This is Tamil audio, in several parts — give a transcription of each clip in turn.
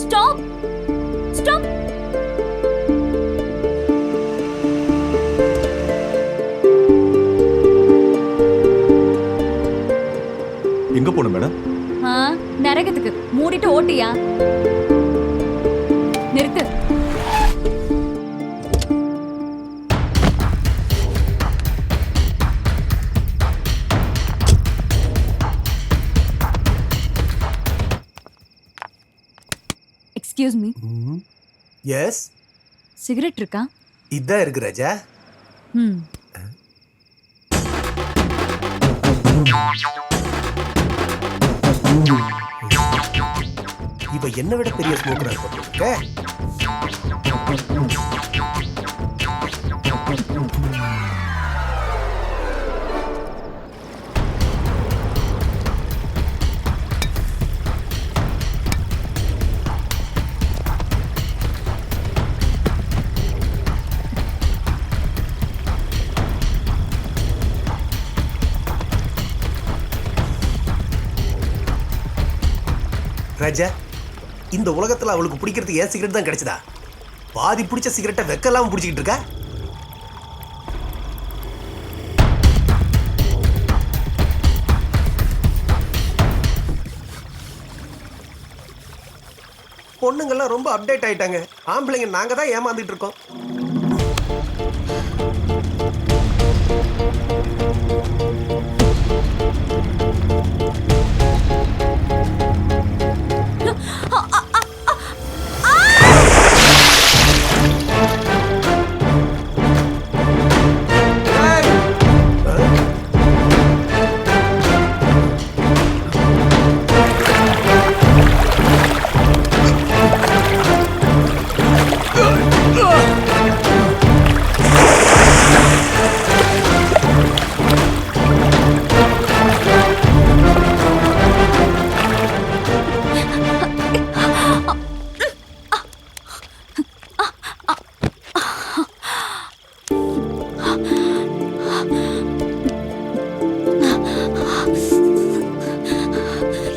Stop stop. எங்க போணும் மேடம்? நரகத்துக்கு. மூடிட்டு ஓட்டியா? நிறுத்து. Excuse me. எஸ். சிகரெட் இருக்கா? இதான் இருக்கு ராஜா. இவ என்ன விட பெரிய ஸ்மோக்கரா இருக்க. ராஜா, இந்த உலகத்துல அவளுக்கு பிடிக்கிறதுக்கு ஏன் சிகரெட் தான் கிடைச்சதா? பாதி பிடிச்ச சிகரெட்டை வெக்கலாம் பிடிச்சிக்கிட்டு இருக்கா. பொண்ணுங்கெல்லாம் ரொம்ப அப்டேட் ஆயிட்டாங்க. ஆம்பளைங்க நாங்க தான் ஏமாந்துட்டு இருக்கோம்.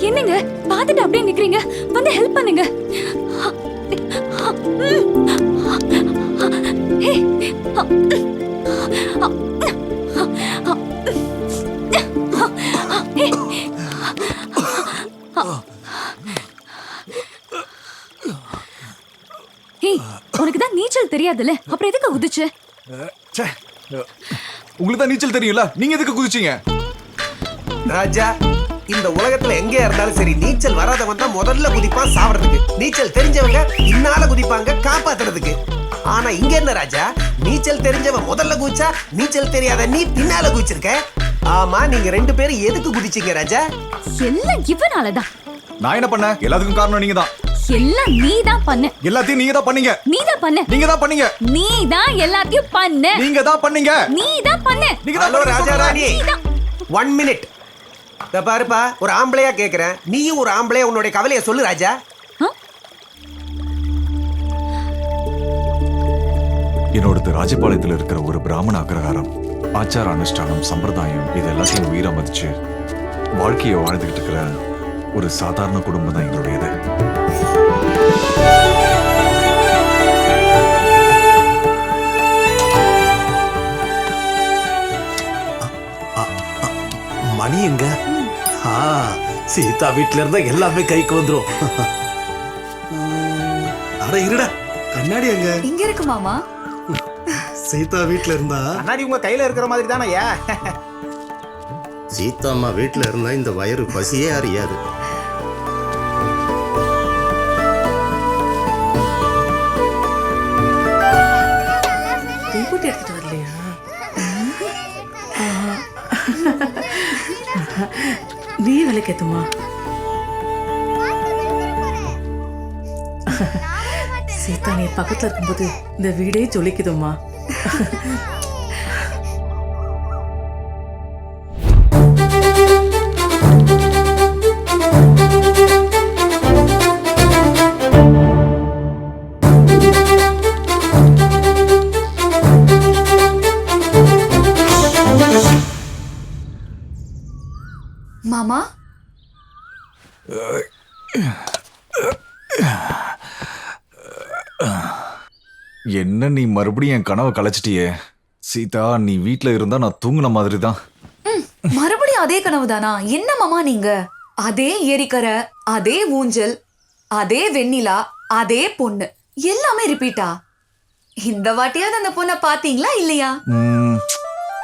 என்னங்க பாத்துட்டு அப்படியே நிக்கிறீங்க? வந்து ஹெல்ப் பண்ணுங்க. உனக்கு தான் நீச்சல் தெரியாதுல்ல, அப்புறம் எதுக்கு குதிச்சு? உங்களுக்கு தான் நீச்சல் தெரியும்ல, நீங்க எதுக்கு குதிச்சீங்க? ராஜா, இந்த உலகத்துல எங்க இருந்தாலும் சரி, நீச்சல் வராதவன் தான் முதல்ல குதிப்பான் சாவறதுக்கு. நீச்சல் தெரிஞ்சவங்க பின்னால குதிப்பாங்க காப்பாத்துறதுக்கு. ஆனா இங்க என்ன ராஜா, நீச்சல் தெரிஞ்சவன் முதல்ல குதிச்சா, நீச்சல் தெரியாத நீ பின்னால குதிச்சிருக்க. ஆமா, நீங்க ரெண்டு பேரும் எதுக்கு குதிச்சீங்க ராஜா? எல்லாம் இவனாலதான். நான் என்ன பண்ண? எல்லாத்துக்கும் காரணம் நீங்க தான். எல்லாம் நீதான் பண்ண. எல்லாத்தையும் நீங்க தான் பண்ணீங்க. நீதான் பண்ண. நீங்க தான் பண்ணீங்க. நீதான் எல்லாத்தையும் பண்ண. நீங்க தான் பண்ணீங்க. நீதான் பண்ண. நீங்க தான் ராஜா ராணி. 1 மினிட். இத பாருப்பா, ஒரு ஆம்பளையா கேக்குறேன். நீயும் ஒரு ஆம்பளையா உன்னுடைய கவலையை சொல்லு ராஜா. என்னோடது ராஜபாளையத்தில் இருக்கிற ஒரு பிராமண அக்ரஹாரம். ஆச்சார அனுஷ்டானம், சம்பிரதாயம் இது எல்லாத்தையும் உயிரா மதிச்சு வாழ்க்கையை வாழ்ந்துகிட்டு இருக்கிற ஒரு சாதாரண குடும்பம் தான் எங்களுடையது. மணி எங்க? சீதா வீட்டுல இருந்தா எல்லாமே கைக்கு வந்துரும். அட இருடா, கண்ணாடி எங்க? இங்க இருக்கு மாமா. சீதா வீட்டுல இருந்தா கண்ணாடி உங்க கையில இருக்கிற மாதிரி தானே. சீதா அம்மா வீட்டுல இருந்தா இந்த வயிறு பசியே அறியாது. தீப்பொட்டி எடுத்துட்டு வரலையா? நீ விளக்கேத்துமா? சீதா நீ பக்கத்துல இருக்கும்போது இந்த வீடே ஜொலிக்குதுமா. மாமா என்ன நீ மறுபடியும் என் கனவை கலைச்சிட்டியே சீதா. நீ வீட்ல இருந்தா நான் தூங்குன மாதிரி தான். மறுபடியும் அதே கனவு தானா? என்ன மாமா நீங்க? அதே ஏரிக்கரை, அதே ஊஞ்சல், அதே வெண்ணிலா, அதே பொண்ணு, எல்லாமே ரிப்பீட்டா? இந்த வாட்டியாவது அந்த பொண்ணை பாத்தீங்களா இல்லையா?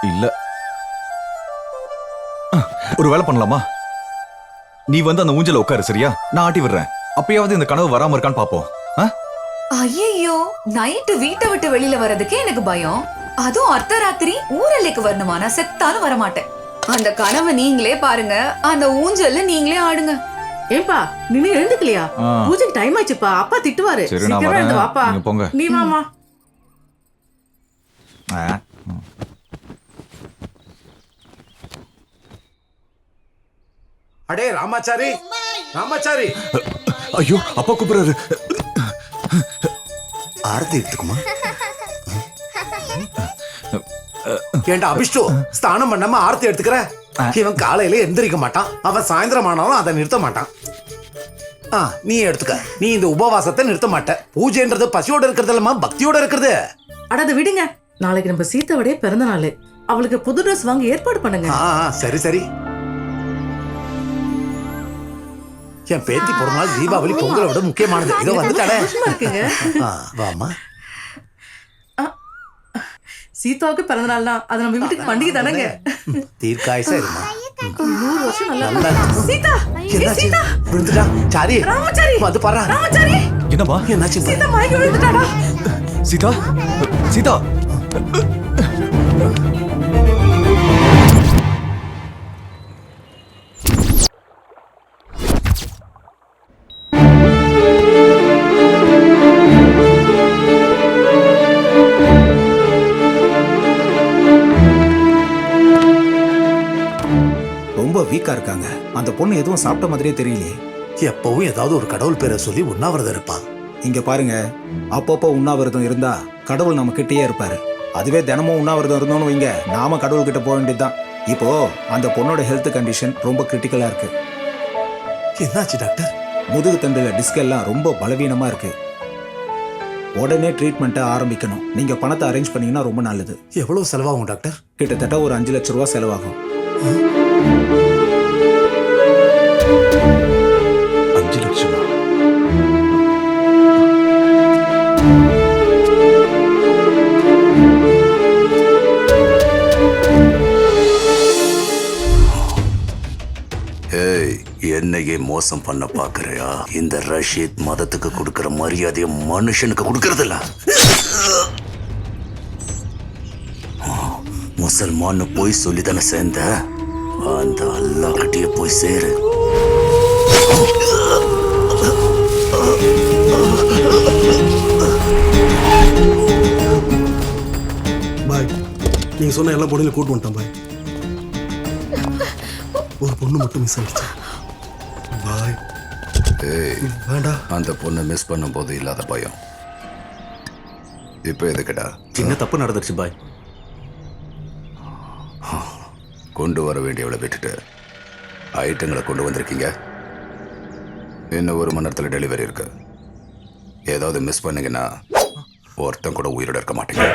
இல்ல. ஒரு வேலை பண்ணலாமா? நீ வந்து அந்த ஊஞ்சல உட்காரு, சரியா? நான் ஆட்டி விடுறேன். அப்பயாவது இந்த கனவு வராம இருக்கான்னு பாப்போம். ஐயோ, நைட்டு வீட்டை விட்டு வெளியில வர்றதுக்கே எனக்கு பயம். அதுவும் அர்த்தராத்திரி ஊரல்லைக்கு வரணுமா? நான் செத்தாலும் வரமாட்டேன். அந்த கனவை நீங்களே பாருங்க, அந்த ஊஞ்சல்ல நீங்களே ஆடுங்க. ஏன்பா நீ எழுந்துக்கலையா? பூஜைக்கு டைம் ஆச்சுப்பா, அப்பா திட்டுவாரு. சரி, நான் சீக்கிரம் வரேன். எழுந்து வாப்பா. நீங்க போங்க. நீ வாமா. அடே ராமாச்சாரி, ராமாச்சாரி. ஐயோ, அப்பா கூப்பிடுறாரு. ஆரத்தி எடுத்துக்குமா? ஏண்டா அபிஷ்டு, ஸ்தானம் பண்ணாம ஆரத்தி எடுத்துக்கிற? இவன் காலையில எந்திரிக்க மாட்டான், அவன் சாயந்தரம் ஆனாலும் அதை நிறுத்த மாட்டான். நீ எடுத்துக்க. நீ இந்த உபவாசத்தை நிறுத்த மாட்ட. பூஜைன்றது பசியோட இருக்கிறது இல்லமா, பக்தியோட இருக்கிறது. அடாத விடுங்க, நாளைக்கு நம்ம சீதாவுடைய பிறந்த நாள். அவளுக்கு புது ட்ரெஸ் வாங்க ஏற்பாடு பண்ணுங்க. சரி சரி. என் பேத்தி பிறந்த நாள் தீபாவளி பொங்கலை விட முக்கியமானது. இதோ வந்துட்டானே. இருக்குங்க. வாமா. சீதாவுக்கு பிறந்த நாள்னா அது நம்ம வீட்டுக்கு பண்டிகை தானங்க. தீர்க்காயசா இருமா. 100 வருஷம் நல்லா நல்லா இருக்கு. சீதா, என்னாச்சு? விழுந்துட்டா? சாரி, ராமச்சாரி வந்து பாரு. ராமச்சாரி, என்னப்பா? என்னாச்சு? சீதா மயங்கி விழுந்துட்டாடா. சீதா, சீதா. ரொம்ப வீக்கா இருக்காங்க. அந்த பொண்ணு எதுவும் சாப்பிட்ட மாதிரியே தெரியலையே. எப்பவும் ஏதாவது ஒரு கடவுள் பேரை சொல்லி உண்ணாவிரதம் இருப்பான். இங்க பாருங்க, அப்பப்போ உண்ணாவிரதம் இருந்தா கடவுள் நம்ம கிட்டயே இருப்பாரு. அதுவே தினமும் உண்ணாவிரதம் இருந்தோம்னு வைங்க, நாம கடவுள் கிட்ட போக வேண்டியதுதான். இப்போ அந்த பொண்ணோட ஹெல்த் கண்டிஷன் ரொம்ப கிரிட்டிக்கலா இருக்கு. என்னாச்சு டாக்டர்? முதுகு தண்டுல டிஸ்க் எல்லாம் ரொம்ப பலவீனமா இருக்கு. உடனே ட்ரீட்மெண்ட்டை ஆரம்பிக்கணும். நீங்க பணத்தை அரேஞ்ச் பண்ணீங்கன்னா ரொம்ப நல்லது. எவ்வளவு செலவாகும் டாக்டர்? கிட்டத்தட்ட ஒரு 5 லட்சம் ரூபாய் செலவாகும். 5 லட்சமா? என்னையே மோசம் பண்ண பாக்குறியா? இந்த ரஷீத் மதத்துக்கு கொடுக்கிற மரியாதையை மனுஷனுக்கு கொடுக்கறது இல்ல. முசல்மான்னு போய் சொல்லிதானே சேர்ந்த, அந்த அல்லாஹ் கிட்டயே போய் சேரு. பாய், நீங்க சொன்ன எல்லா பொண்ணையும் கூட்டு வந்துட்டேன் பாய். ஒரு பொண்ணு மட்டும் மிஸ் ஆயிடுச்சு பாய். வேண்டாம், அந்த பொண்ணை மிஸ் பண்ணும் போது இல்லாத பயம் இப்ப எதுக்குடா? சின்ன தப்பு நடந்துருச்சு பாய். கொண்டு வர வேண்டியவளை விட்டுட்டு ஐட்டங்களை கொண்டு வந்திருக்கீங்க. இன்னும் 1 மணி நேரத்தில் டெலிவரி இருக்கு. ஏதாவது மிஸ் பண்ணீங்கன்னா ஒருத்தன் கூட உயிரோட இருக்க மாட்டீங்க.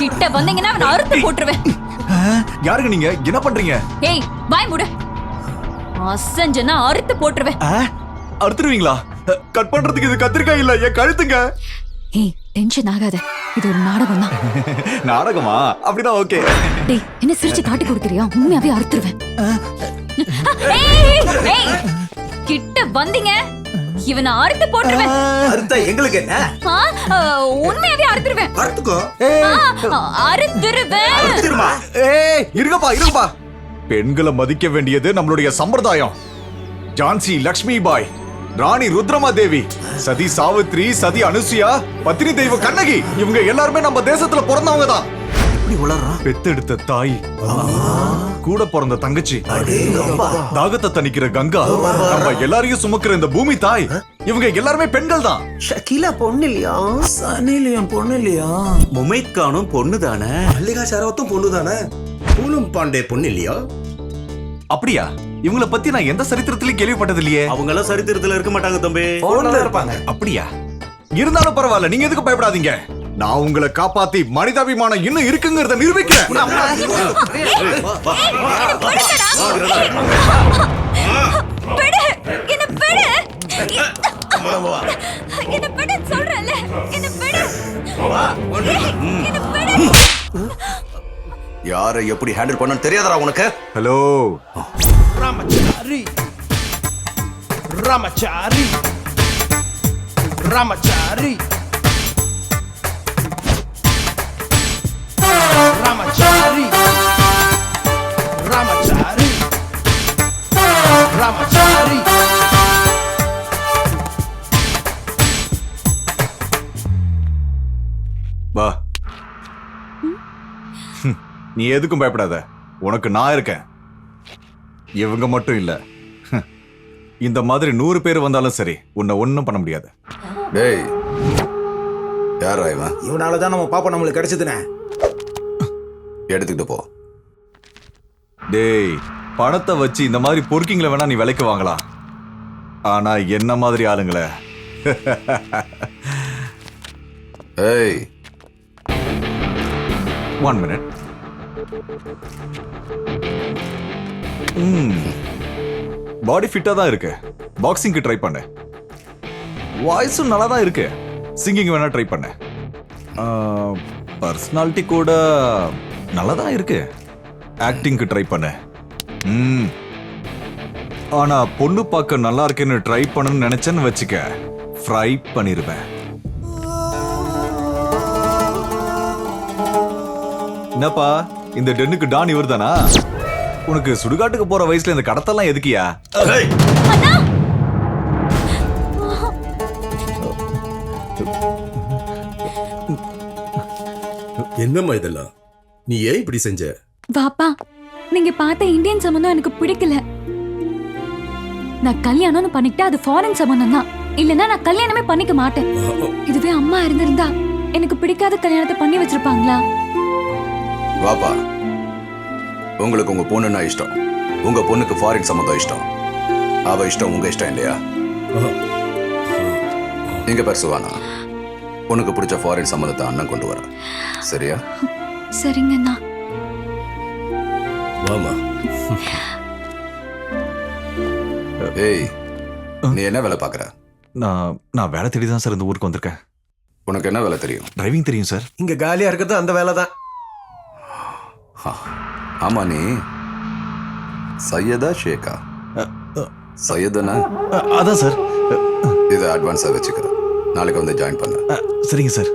கிட்ட வந்தீங்கன்னா நான் அறுத்து போட்டுருவேன். யாருங்க நீங்க? என்ன பண்றீங்க? ஏய், வாய் மூடு. அசஞ்சனா அறுத்து போட்டுருவேன். அறுத்துருவீங்களா? கட் பண்றதுக்கு இது கத்திரிக்காய் இல்ல, என் கழுத்துங்க. ஏய், டென்ஷன் ஆகாத. இது ஒரு நாடகம் தான். நாடகமா? அப்படிதான் ஓகே. டேய், என்ன சிரிச்சு காட்டி கொடுக்கறியா? உண்மையாவே அறுத்துருவேன். ஏய், ஏய், கிட்ட வந்தீங்க இவனை அறுத்து போட்டுருவேன். அறுத்தா எங்களுக்கு என்ன? உண்மையாவே அறுத்துருவேன். அறுத்துக்கோ. அறுத்துருவேன். ஏய் இருங்கப்பா. பெண்களை மதிக்க வேண்டியது நம்மளுடைய சம்பிரதாயம். ஜான்சி லக்ஷ்மி பாய், ராணி ருத்ரமா தேவி, சதி சாவித்ரி, சதி அனுசுயா, பத்தினி தெய்வ கண்ணகி, இவங்க எல்லாருமே நம்ம தேசத்துல பிறந்தவங்க தான். பெத்தெடுத்த தாய், கூட பிறந்த தங்கச்சி, தாகத்தை தணிக்கிற கங்கா, நம்ம எல்லாரையும் சுமக்கிற இந்த பூமி தாய், இவங்க எல்லாருமே பெண்கள் தான். ஷக்கீலா பொண்ணு இல்லையா? சனிலியம் பொண்ணு இல்லையா? முமைத் கானும் பொண்ணு தானே? மல்லிகா ஷராவத்தும் பொண்ணு தானே? பூனம் பாண்டே பொண்ணு இல்லையா? அப்படியா? இவங்கள பத்தி நான் எந்த சரித்திரத்திலயும் கேள்விப்பட்டது இல்லையே. அவங்க எல்லாம் சரித்திரத்துல இருக்க மாட்டாங்க தம்பி. இருப்பாங்க. அப்படியா? இருந்தாலும் பரவாயில்ல, நீங்க எதுக்கு பயப்படாதீங்க. நான் உங்களை காப்பாத்தி மனிதாபிமானம் இன்னும் இருக்குங்கிறத நிரூபிக்கிறேன். யாரை எப்படி ஹேண்டில் பண்ண தெரியாதடா உனக்கு? ஹலோ ராமச்சாரி ராமச்சாரி ராமச்சாரி ராமச்சாரி ராமச்சாரி ராமச்சாரி. வா. நீ எதுக்கும் பயப்படாத, உனக்கு நான் இருக்கேன். இவங்க மட்டும் இல்ல, இந்த மாதிரி 100 பேர் வந்தாலும் சரி உன்னை ஒண்ணும் பண்ண முடியாது. டேய், யாரா இவன்? இவனாலதான் நம்ம பாப்பா நம்மளுக்கு கிடைச்சதுனே. எடுத்துக்கிட்டு போ. டேய், பணத்தை வச்சு இந்த மாதிரி பொறுக்கிங்களை வேணா நீ விலைக்கு வாங்கலாம், ஆனா என்ன மாதிரி ஆளுங்கள ஏய், 1 minute. பாடி ஃபிட்டா தான் இருக்கு. பாக்ஸிங்க்கு ட்ரை பண்ண. வாய்ஸும் நல்லா தான் இருக்கு. சிங்கிங் வேணா ட்ரை பண்ண. பர்சனாலிட்டி கூட நல்லா தான் இருக்கு. ஆக்டிங்க்கு ட்ரை பண்ண. ஆனா பொண்ணு பார்க்க நல்லா இருக்குன்னு ட்ரை பண்ணணும்னு நினைச்சேன்னு வச்சுக்க, ஃப்ரை பண்ணிருவேன். என்னப்பா, இந்த டென்னுக்கு டான் இவர் தானா? உனக்கு சுடுகாட்டுக்கு போற வயசுல இந்த கடத்தெல்லாம் எதுக்கியா? என்னம்மா இதெல்லாம்? நீ ஏன் இப்படி செஞ்ச? வாப்பா, நீங்க பார்த்த இந்தியன் சம்பந்தம் எனக்கு பிடிக்கல. நான் கல்யாணம்னு பண்ணிக்கிட்டா அது ஃபாரின் சம்பந்தம் தான். இல்லனா நான் கல்யாணமே பண்ணிக்க மாட்டேன். இதுவே அம்மா இருந்திருந்தா எனக்கு பிடிக்காத கல்யாணத்தை பண்ணி வச்சிருப்பாங்களா? வாப்பா, உங்களுக்கு உங்க பொண்ணுன்னா இஷ்டம், உங்க பொண்ணுக்கு ஃபாரின் சம்மந்தம் இஷ்டம். அவ இஷ்டம் உங்க இஷ்டம் இல்லையா? எங்க பேர் சுவானா, உனக்கு பிடிச்ச ஃபாரின் சம்மந்தத்தை அண்ணன் கொண்டு வர. சரியா? சரிங்கண்ணா. வாமா. ஏய், நீ என்ன வேலை பாக்குற? நான் வேலை தேடி தான் சார் இந்த ஊருக்கு வந்திருக்கேன். உனக்கு என்ன வேலை தெரியும்? டிரைவிங் தெரியும் சார். இங்க காலியா இருக்கிறது அந்த வேலை தான். ஆமா, நீ சையதா ஷேகா? சையதுனா? அதான் சார். இதை அட்வான்ஸா வச்சுக்கிறேன், நாளைக்கு வந்து ஜாயின் பண்ண. சரிங்க சார்.